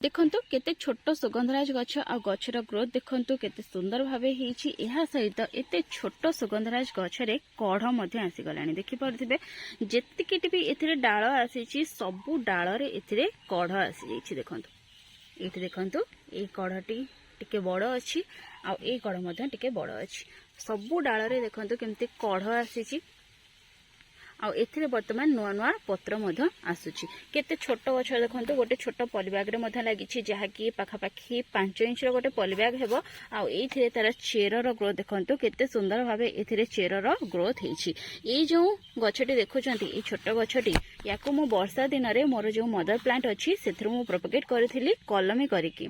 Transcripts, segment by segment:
देखंतु केते छोट सुगंधराज गछ आ गछर ग्रोथ देखंतु केते सुंदर भावे हेछि। एहा सहित एते छोट सुगंधराज गछरे कढ़ मध्ये आसी गलानी। देखि परथिबे जेतिकिटी भी एथिरे डाळ आसीछि सबु डाଳରେ एथिरे कढ़ आसी जाइछि। देखंतु एठी देखंतु ए कढ़टी टिके बड़ अछि आ ए कढ़ मध्ये टिके बड़ अछि। सबु डाଳରେ देखंतु केमति कढ़ आसीछि आउ एथिरे वर्तमान नुआ नुआ पत्र मध्य आसुची। केते छोट गछ देखंतु गोटे छोट पॉलीबैग रे मध्य लागिछि जहा कि पाखापाखी 5 इंच रो गोटे पॉलीबैग हेबो। आउ एथिरे तार चेरर ग्रोथ देखंतु केते सुंदर भाबे एथिरे चेरर ग्रोथ हेछि। ए जो गछटी देखुचंती ए छोट गछटी याको मु वर्षा दिन रे मोर जो मदर प्लांट अछि सेथरु मु प्रोपेगेट करथिली कलमी करिकी।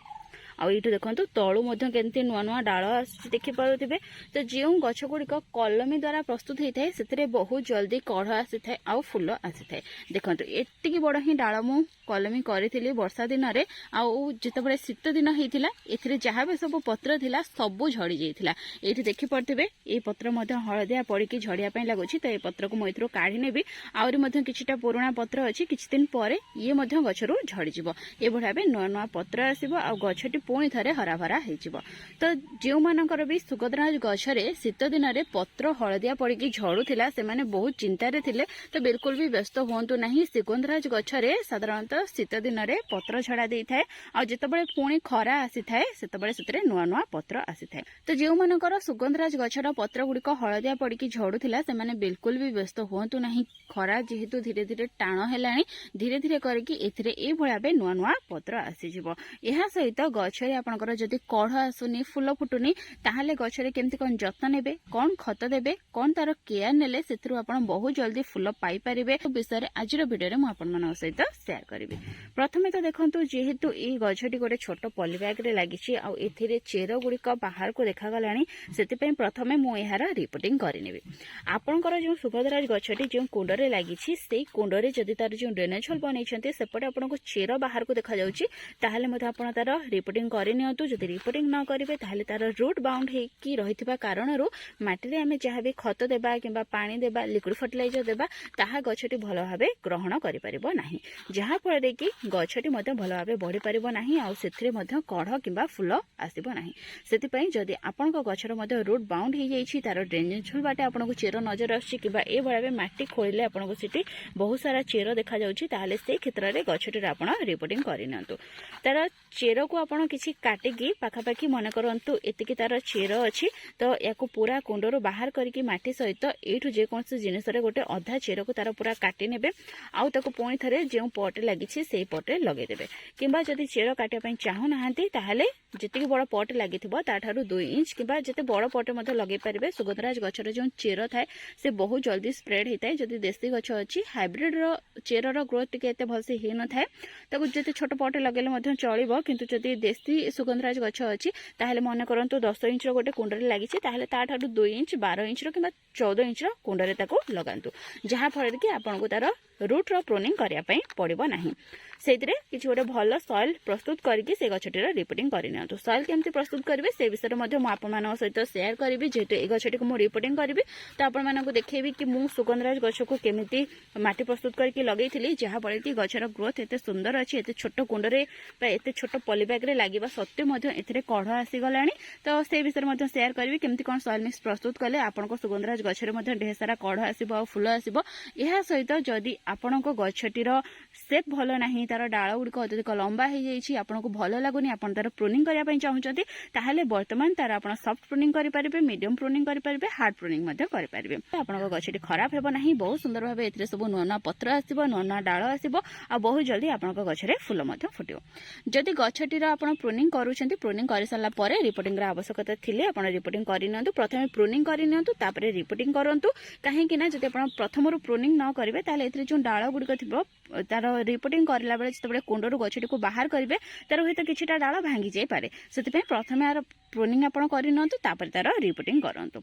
आउ ये देखो तलू केमती नुआ नुआ डाल देखि पारुथिबे। तो जो गछ गुड़िक कलमी द्वारा प्रस्तुत होता है से बहुत जल्दी कढ़ आसी था आउ फूल आसी था। देखो एतिकी बड़ ही डाल मु कलमी करी वर्षा दिन में आउ जिते शीत दिन होता है जहाँ भी सब पत्र थिला सब झड़ी जाइथिला। एठी देखि पड़थिबे ए पत्र मध्य हलदिया पड़िकी झड़िया पई लागुछि। तो ए पत्र को मु काढ़ी नेबी आउरी मध्य किछिटा पुराना पत्र अछि किछि दिन परे ये मध्य गछरु झड़ी जिवो। ए भढाबे नुआ नुआ पत्र आसीबो आउ गछटी पुणी थरे हरा भरा हेजिबो। तो जो मानकर भी सुगंधराज गछरे शीत दिन में पत्र हलदिया पड़िकी झड़ुथिला से माने बहुत चिंतारे थिले। तो बिल्कुल भी व्यस्त हुंतु नहीं। सुगंधराज गछरे साधारणतः शीत दिन में पत्र झड़ा देई थाए आ जेतबेले पुणी खरा आसी थाए सेतबेले सेतरे नुआ नुआ पत्र आसी थाए। तो जो मानकर सुगंधराज गछर पत्र गुड़िक हलदिया पड़िकी झड़ुथिला से माने बिल्कुल भी व्यस्त हुंतु नहीं। खरा जेहेतु धीरे धीरे टाण हेलाणी धीरे धीरे करके एथिरे ए भळाबे नुआ नुआ पत्र आसी जिवो। एहा सहित गछरे आपनकर जदि कढ़ आसुनी फूल फुटुनी ताहले गछरे केमती कोन जत्न नेबे कोन खत देबे कोन तार केयर नेले सेथरु आपण बहुत जल्दी फूल पाई परिबे विषय आजिर वीडियो रे मु आपण मानक सहित शेयर करिवे। प्रथमे तो देखंतु जेहेतु ए गछटी गोटे छोट पॉलीबैग रे लागिछि आ एथिरे चेर गुड़िक बाहर को देखा गलानी सेति पई प्रथमे मु एहार रिपोर्टिंग करिनेबे। आपनकर जो सुगंधराज गछटी जो कुंड रे लागिछि सेई कुंड रे जदि तार जो ड्रेनेज होल बनैछन्ते सेपटे आपनको चेर बाहर को देखा जाउछि ताहले मते आपण तार रिपोर्टिंग करिनियंतु। जदि रिपोर्टिंग न करिवे ताहले तार रूट बाउंड हेकी रहितबा कारणरो माटी रे हमें जहाँ भी खत देबा किंबा पानी देबा लिक्विड फर्टिलाइजर देबा ताहा गछटी भलो भाबे ग्रहण करि परिबो नाही जहाँ फଳରେ कि गछटी मते भलो भाबे बढ़ी परिबो नाही आ सेथिरे मते कढ़ किंबा फूल आसीबो नाही। सेति पई जदि आपनको गछर मते रूट बाउंड हे जाईछि तार ड्रेनेज होल बाटे आपनको चेर नजर आछि किंबा ए भळाबे माटी खोलिले आपनको सिटी बहुत सारा चेर देखा जाउछि ताहले से क्षेत्र रे गछटी रे आपण रिपोर्टिंग करिनंतु। तार चेर को आपण किछि काटिकी पाखापाखी मन करंतु एतिकी तार चेर अछि तो याकू पूरा कुंडरू बाहर करके माटी सहित एठू जे कोनसे जिनिस रे गोटे अधा चेर को तार पूरा काटी नेबे आउ ताको पुणी थरे जे पटे लागिछि सेई पटे लगे देबे। किंबा जदि चेर काटिया पई चाहू नाहांती ताहले जेतिकी बड़ पट लागिथिबो ताठारु 2 इंच किंबा जेते बड़ पटे मध्ये लगे परिबे। सुगंधराज गछर जो चेर थाए से बहुत जल्दी स्प्रेड हेताए। जदि देसी गछ अछि हाइब्रिड रो चेर रो ग्रोथ टिके एते भलसे हे न थाए ताको जेते छोट पटे लगेले मध्ये चलिबो। किंतु जदि देसी सुगंधराज गछ अछि ताहले मन करंतु 10 इंच रो गोटे कुंड रे लागिछि ताहले ताठारु 2 इंच 12 इंच रो किंबा 14 इंच रो कुंड रे ताको लगांतु जहाँ फଳରେ कि आपनको तार रूट रो प्रूनिंग करिया पई पड़िबो नाही। सेतिरे किछि गोटे भल सॉइल प्रस्तुत करके से गछटीर रिपोर्टिंग करिनियंतु। सॉइल केमती प्रस्तुत करिवे से विषय मध्ये मु आपन मानक सहित शेयर करिवि। जेतु ए गछटी को मु रिपोर्टिंग करिवि तो आपन मानक देखेबि कि मु सुगंधराज गछ को केमिति माटी प्रस्तुत करके लगैथिली जहाँ फଳରେ कि गछर ग्रोथ एते सुंदर अछि। एते छोट कुंड रे बा एते छोट पॉलीबैग रे लागिबा सत्य मध्ये एथिरे कढ़ आसी गलानी। तो से विषय मध्ये शेयर करिवि केमती कोन सॉइल मिक्स प्रस्तुत कले आपनको सुगंधराज गछरे मध्ये ढेर सारा कढ़ आसीबो आ फूल आसीबो। एहा सहित जदि आपनको गछटीर शेप भलो नाही तार डाळ गुड़िक अत्यधिक लंबा हो जाइछि आपनको भलो लागुनी आपण तार प्रूनिंग करिया पई चाहुचंती ताहले वर्तमान तार आपण सॉफ्ट प्रूनिंग करि परिबे मीडियम प्रूनिंग करि परिबे हार्ड प्रूनिंग मध्ये करि परिबे। आपनको गछटी खराब हेबो नाही बहुत सुंदर भाबे एथिरे सब नुआ नुआ पत्र आसीबो नुआ नुआ डाळ आसीबो आ बहुत जल्दी आपनको गछरे फूल मध्ये फुटिबो। जदि गछटीर आपण प्रूनिंग करूचंती प्रूनिंग करि सल्ला परे रिपोर्टिंग रा आवश्यकता थिले आपण रिपोर्टिंग करिनंतु। प्रथमे प्रूनिंग करिनंतु तापरे रिपोर्टिंग करंतु काहे कि ना जदि आपण प्रथमरु प्रूनिंग न करिवे ताहले एथिरे जो डाळ गुड़िक थिबो तार रिपोर्टिंग करला बेले जतबे कुंडरू गछटी को बाहर करिवे तार होय तो किछिटा डाळ भांगी जाय पारे। सेति पई प्रथमे आर प्रूनिंग आपण करिनंतु तापर तार रिपोर्टिंग करंतु।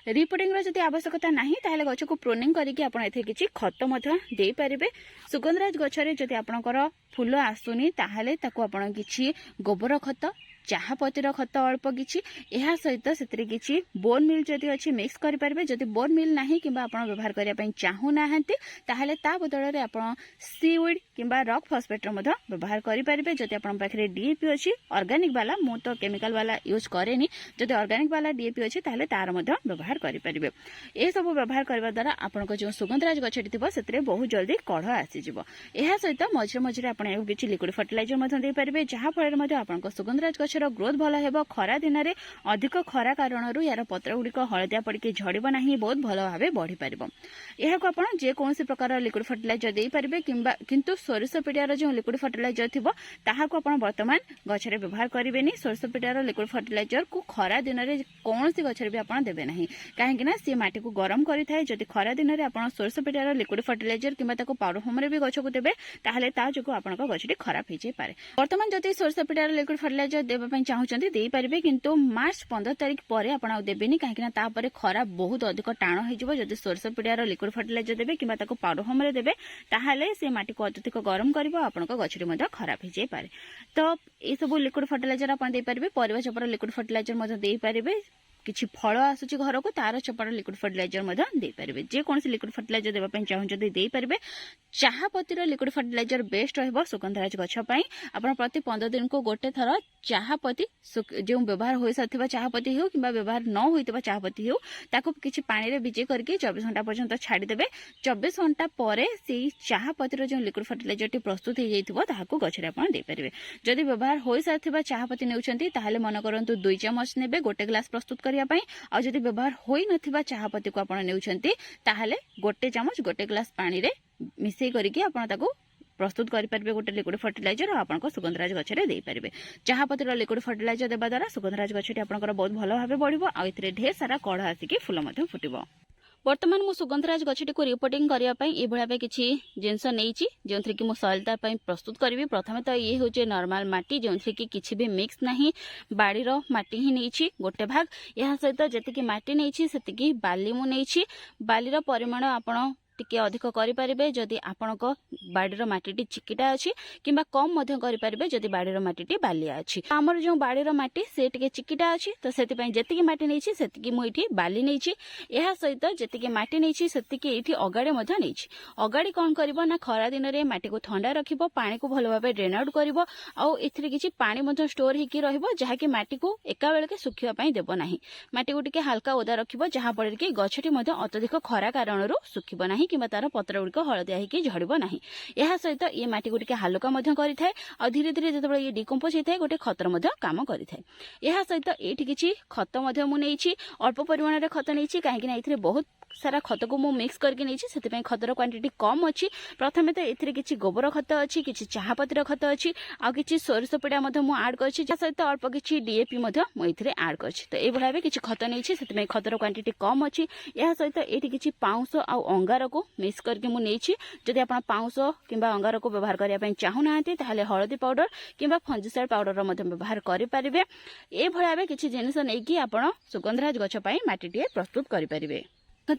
रिपोर्टिंग रा जदि आवश्यकता नाही ताहले गछ को प्रूनिंग करिके आपण एथे किछि खत मध्ये देई परिबे। सुगंधराज गछरे जदि आपणकर फूल आसुनी ताहले ताको आपण किछि गोबर खत चाहा पतिर खत अल्प किछि एहा सहित सेतरे किछि बोन मिल जदि अछि मिक्स करि परिबे। जदि बोन मिल नाही किबा आपण व्यवहार करिया पई चाहू नाहंती ताहले ता बदल रे आपण सीवीड किंबा रॉक फॉस्फेट व्यवहार करेंगे। जदि आप पाखे डीएपी अच्छी ऑर्गेनिक वाला मु तो केमिकल वाला यूज करेनी, जदि ऑर्गेनिक वाला डीएपी अच्छी ताहले तार व्यवहार करेंगे। ये सब व्यवहार करने द्वारा आपको जो सुगंधराज गछटी थी से बहुत जल्दी कढ़ आसीज। यह सहित मझे मझे आप किसी लिक्विड फर्टिलाइजर दे पारे, जहाँफल आपको सुगंधराज गछर ग्रोथ भल हो। खरा दिन में अधिक खरा कारण यार पत्र गुड़िक हलदिया पड़क झड़ब ना, बहुत भल भाव बढ़ी पार। यह आप जेकोसी प्रकार लिक्विड फर्टिलाइजर दे पारे, किंतु सोरिष पिटियार जो लिक्विड फर्टिलाइजर थी ताहाको आप बर्तमान गछरे व्यवहार करेंगे। सोरिष पिटियार लिक्विड फर्टिलाइजर को खरा दिन में कौन गछरे भी आप देवे ना, कहीं सी माटी को गरम करें। जदि खरा दिन में आप सोरिष पिटियार लिक्विड फर्टिलाइजर कि पाउडर फॉर्म में भी गछ को देवे ताहले ता जो आप गछटी खराब हो जाए पारे। बर्तमान जदि सोरिष पिटियार लिक्विड फर्टिलाइजर देवाई चाहते दे पारे, किंतु मार्च 15 तारिख पर आप देवेनि, कहीं खरा बहुत अधिक टाण हो। जदि सोरिष पिटियार लिक्विड फर्टिलाइजर देवे कि पाउडर फॉर्म में देवे ताहले से माटी को अत्यधिक गरम कर आपंक गछटी खराब हो जाए पारे। तो ये सब लिक्विड फर्टिलाइजर आप दे पारे। परिवा चपर लिक्विड फर्टिलाइजर दे पारे। किसी फल आसूची घर को तार चपर लिक्विड फर्टिलाइजर दे पारे। जेकोसी लिक्विड फर्टिलाइजर देवाई चाहते दे पारे। चाहपतिर लिक्विड फर्टिलाइजर बेस्ट रहिबो सुगंधराज गछपाई। आपण प्रति 15 दिन को गोटे थर चाहपति जो व्यवहार हो साथिबा चाहपति हो कि व्यवहार न होइतबा चाहपति हो ताको किछि पानी रे भिजे करके 24 घंटा पर्यंत छाड़ी देबे। 24 घंटा परे सेही चाहपतिर जो लिक्विड फर्टिलाइजर टी प्रस्तुत हो जाइथिबो ताहाको गछरे आपण दे परिबे। जदि व्यवहार हो साथिबा चाहपति नेउछंती ताहाले मन करंतु 2 चम्मच नेबे गोटे ग्लास प्रस्तुत करिया पई। आ जदि व्यवहार होई नथिबा चाहपति को आपण नेउछंती ताहाले गोटे चम्मच गोटे ग्लास पानी रे मिसई करके आपण ताको प्रस्तुत करेंगे। गोटे लिक्विड फर्टिलाइजर आपको सुगंधराज गछरे दे पारे। चाहपतिर लिक्विड फर्टिलाइजर देवा द्वारा सुगंधराज गछटी आपंकर बहुत भल भाव बढ़ो आ ढेर सारा कढ़ आसिक फूल फुटब। बर्तमान मु सुगंधराज गछटी को रिपोर्टिंग करने किसी जिनस नहीं जो थी कि सॉइलता प्रस्तुत करी। प्रथम तो ये हूँ नॉर्मल माटी जो थी कि किसी भी मिक्स नहीं, बाड़ी माटी ही नहीं गोटे भाग। यह सहित जी माटी नहीं से बाली मु नहीं। बालीर परिमाण आपण टिके अधिक करें जदि आपणक बाड़ीर माटी चिकिटा अच्छी कि कम करें जदि बाड़ीर माटी बालिया अच्छी। आमर जो बाड़ीर माटी से टिके चिकिटा अच्छी तो से जी माटी नहीं से मुझे बाली नहीं। यह सहित जी माटी नहीं से अगाड़ी नहीं। अगाड़ी कौन कर खरा दिन में माटी को ठंडा रखिब, पानी को भल भाव ड्रेन आउट कर किसी पानी स्टोर हो जहाँकि माटी को एका बेलके सुखापी देव ना। माटी को टिके हल्का ओदा रखिब जहाँफल कि गछटी अत्यधिक खरा कारण सुखिब ना कि तार पत्र गुड़िक हलदिया होकर झड़ब ना। यह सहित ये माटी गुड़िक हालुका करें और धीरे धीरे जो ये डिकम्पोज होता है गोटे खतर काम करें। यह सहित ये किसी खत मुझे अल्प परिमाण खत नहीं कहीं बहुत सारा खत को मु मिक्स करके नहीं से खतर क्वांटिटी कम अच्छी। प्रथम तो ये किसी गोबर खत अच्छी, किसी चाहपतिर खत अच्छी आ कि सोरिष पिड़ा आड कर सहित अल्प किसी डीएपी मुझे आड कर। तो ये भाव किसी खत नहीं से खतर क्वांटिटी कम अच्छी। यह सहित ये किसी पाउंस आ अंगार को मिक्स करके मुझे जदि आप पाउंस कि अंगार को व्यवहार करने चाहूना हलदी पाउडर कि फंजिसाइड पाउडर व्यवहार करें। ये भाव किसी जिनस नहीं आप सुगंधराज गछपाई माटी प्रस्तुत करें।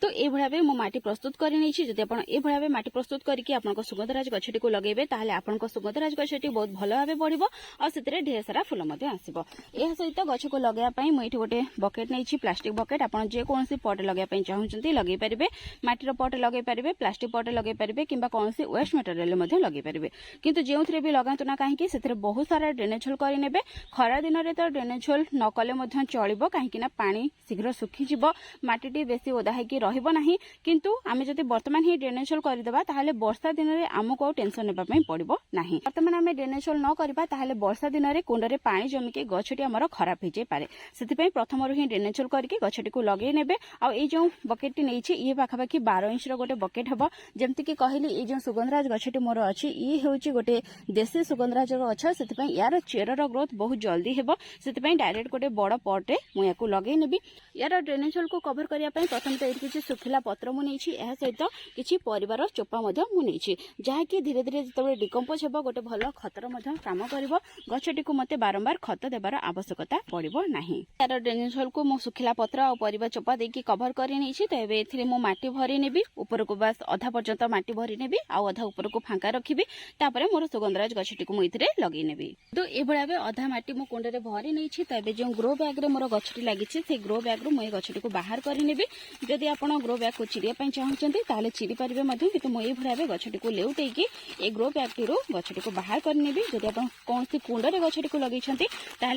तो ये भाव मो माटी प्रस्तुत कर जब आप ये भाव माटी प्रस्तुत करके आपको सुगंधराज गछटी को लगेबे ताहले आपको सुगंधराज गछटी बहुत भल भाव बढ़ो और से ढेर सारा फूल आसो। यह सहित गछ को लगेवाई मुझे गोटे बकेट नहीं, प्लास्टिक बकेट। आप जेकोसी पट लगे चाहते लगे पारे, माटीर पट लगे पारे, प्लास्टिक पट लगे पारे कि कौन वेस्ट मटेरियल लगे पारे। किंतु जो भी लगातु ना कहीं से बहुत सारा ड्रेनेज होल करे। खरा दिन में तो ड्रेनेज होल न कले चलो कहीं पानी शीघ्र सुखीज, माटी बेसी ओदा होकर रहिबो नाही। किंतु आमे जदि वर्तमान ही ड्रेनेज होल करदेबा ताहले वर्षा दिन में आमको टेंशन नेबा पई पड़िबो नाही। वर्तमान आमे ड्रेनेज होल न करबा ताहले वर्षा दिन में कुंडरे पानी जमिके गछटी हमर खराब हो जाय पारे। सेति प्रथम ही ड्रेनेज होल करके गछटी को लगे नेबे। आ ए जो बकेट नहीं ये पाखापाखि 12 इंच गोटे बकेट हम। जमती कि कहली ये जो सुगंधराज गछटी मोर अच्छी ये हूँ गोटे देशी सुगंधराज गछ, से यार चेरर ग्रोथ बहुत जल्दी हेबो। से डायरेक्ट गोटे बड़ पटे मुझे लगे नेबी। यार ड्रेनेज होल को कभर करने प्रथम तो ये सुखिला पत्र मुझे सहित किसी परिवार चोपा मुझे जहाँकि धीरे धीरे जो डिकम्पोज हो गोटे भल खतर काम कर गछटी को मत बारंबार खत देवार आवश्यकता पड़ो ना। यार ड्रेनेज होल को मु सुखिला पत्र और परिवा चोपा देकी कभर कर मु माटी भरी नेबी ऊपर को बस अधा पर्यंत माटी भरी नेबी आ अधा ऊपर को फांका रखी तापर मोर सुगंधराज गछटी को मुझे लगे नेबी। तो ये भाव अधा माटी मु कुंडे भरी नहीं। तो जो ग्रो बैग रे मोर गछटी लगी से ग्रो बैग रु मुझे गछटी को बाहर कर नेबी। जदि आप ग्रो बैग को चिड़िया चाहते ताले चिड़ी पारे कि मुझे भाव गछटी को लेउटेकी ए ग्रो बैग टी गछटी को बाहर करने जदि आप कौन कुंडे गछटी को लगे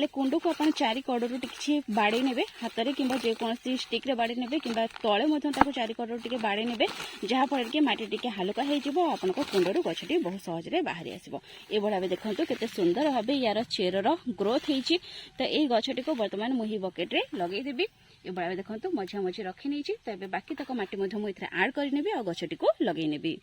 कुंड को आप चारि कड़ू टी बाड़े ने हाथ में कि जेकोसी स्टिक बाड़े ने कि तले चारि कड़ू टी बाड़े ने जहाँफल कि मटी टी हालुका हो कुंडू गछटी बहुत सहज बाहरी आसो। ये भाव देखो केते सुंदर भाव यार चेरर ग्रोथ होती। तो ये गछटी को बर्तमान मुझे बकेट्रे लगेदेवी। ये भाव देखो मझा मझी रखी नहीं तो बाकी तक माटी मुझे आड करनेबी और गछटी को लगे नेबी।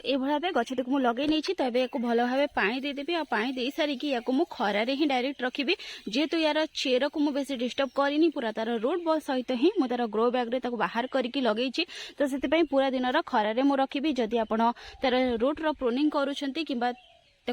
ये भाव गछटी को लगे नहीं तो ये भल भाव पानी देदेवी और पानी दे सारिकी या खरारे ही डायरेक्ट रखी जेहेतु यार चेर को मुझे बेसी डिस्टर्ब करनी पूरा तार रूट बॉल सहित ही मुझे तार ग्रो बैग रे बाहर करके लगे तो से पूरा दिन खरारे मु रखी जदि आप तार रूट रो प्रूनिंग करूछंती किंबा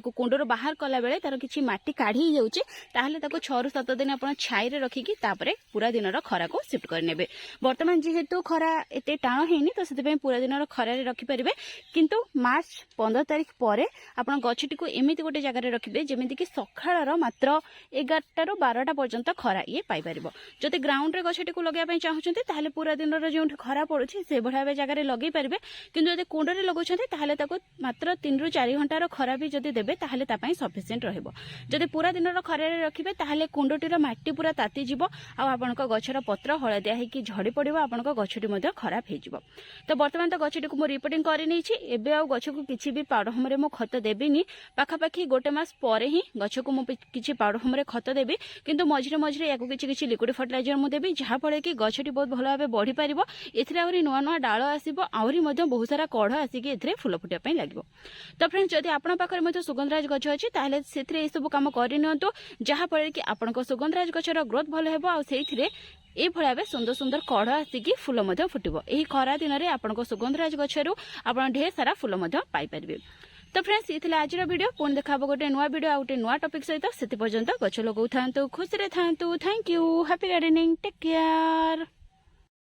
कुंडर बाहर कला बेले तार किछि माटी काढ़ी जाउची ताहले ताको 6 ରୁ 7 दिन आपण छाई रे रखिकी तापरे पूरा दिन रो खरा को शिफ्ट करनेबे। वर्तमान जेहेतु खरा एते टाण हेनी तो सेते पूरा दिन रो खरा रे रखि परिबे किंतु मार्च 15 तारिख परे आपण गछटी को एमिति गोटे जगह रे रखिबे जेमिति कि सखाळ रो मात्र 11 ରୁ 12 पर्यंत खरा ये पाई परिबो। जदि ग्राउंड रे गछटी को लगाय पय चाहुचंती ताहले पूरा दिन रो जेउठ खरा पड़ुची से बढाबे जगह रे लगै परिबे किंतु जदि कुंड रे लगौचंती ताहले ताको मात्र 3 ରୁ 4 घंटा रो खरा भी जदि देबे ताहले तापाई सफिशिएंट रहइबो। जदि पूरा दिन रो खरा रे रखिबे ताहले कुंडटी रो माटी पूरा ताती जिवो आ आपनका गछर पत्र हळदिया हे कि झड़ी पड़िबो आपनका गछटी मध्ये खराब हे जिवो। तो वर्तमान तो गछटी को मो रिपोर्टिंग करि नै छी एबे आ गछ को किछि भी पाउडर हमरे मो खत देबिनी पाखा पाखी गोटे मास परे ही गछ को मो किछि पाउडर हमरे खत देबी किंतु मझरे मझरे याको किछि किछि लिक्विड फर्टिलाइजर मो देबी जहा पड़े कि गछटी बहुत भलो भाबे बढ़ी परिबो। एथरे आउरी नुवा नुवा डाळ आसीबो आउरी मध्ये बहुत सारा कढ आसी कि एथरे फूल फुटिया पई लागिबो। तो फ्रेंड्स जदि आपन पाखरे मध्ये सुगंधराज गछ अछि ताहले सेथरे ए सब काम करि नियंतु जहा पड़े कि आपनको सुगंधराज गछर ग्रोथ भलो हेबो आ सेइथरे ए भाव सुंदर सुंदर कढ़ आसिकी फूल फुटब। यही खरा दिन में आपको सुगंधराज गछरु आप ढेर सारा फूल पाइपर। तो फ्रेंड्स ये आज वीडियो पुणी देखा गोटे नुआ वीडियो आ गोटे नुआ टॉपिक सहित से पर्यंत गछ लगौ था खुशी रे था। Thank you. Happy gardening. Take care.